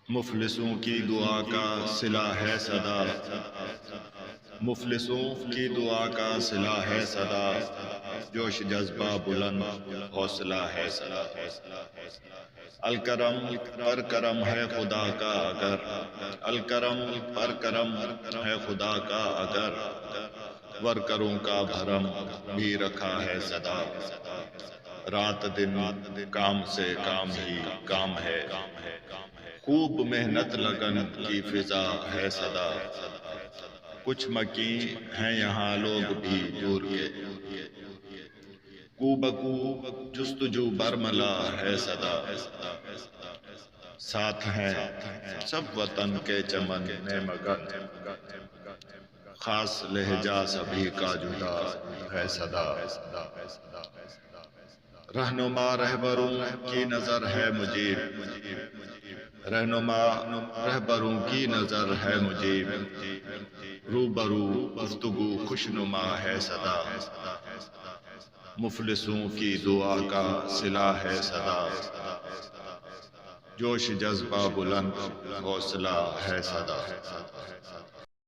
مفلسوں کی دعا کا صلہ ہے صدا، مفلسوں کی دعا کا صلہ ہے صدا، جوش جذبہ بلند حوصلہ ہے صدا۔ الکرم پر کرم ہے خدا کا اگر، الکرم پر کرم ہے خدا کا اگر، ورکروں کا بھرم بھی رکھا ہے صدا۔ رات دن کام سے کام ہی کام ہے، خوب محنت لگن کی فضا ہے صدا۔ کچھ مکیں ہیں یہاں لوگ بھی دور کے، کو بکو جستجو برملا ہے صدا۔ ساتھ ہیں سب وطن کے چمن میں مگن، خاص لہجہ سبھی کا جدا ہے صدا۔ رہنما رہبروں کی نظر ہے مجیب، رہنما رہبروں کی نظر ہے مجیب، روبرو گفتگو خوشنما ہے صدا۔ مفلسوں کی دعا کا صلہ ہے صدا، جوش جذبہ بلند حوصلہ ہے صدا۔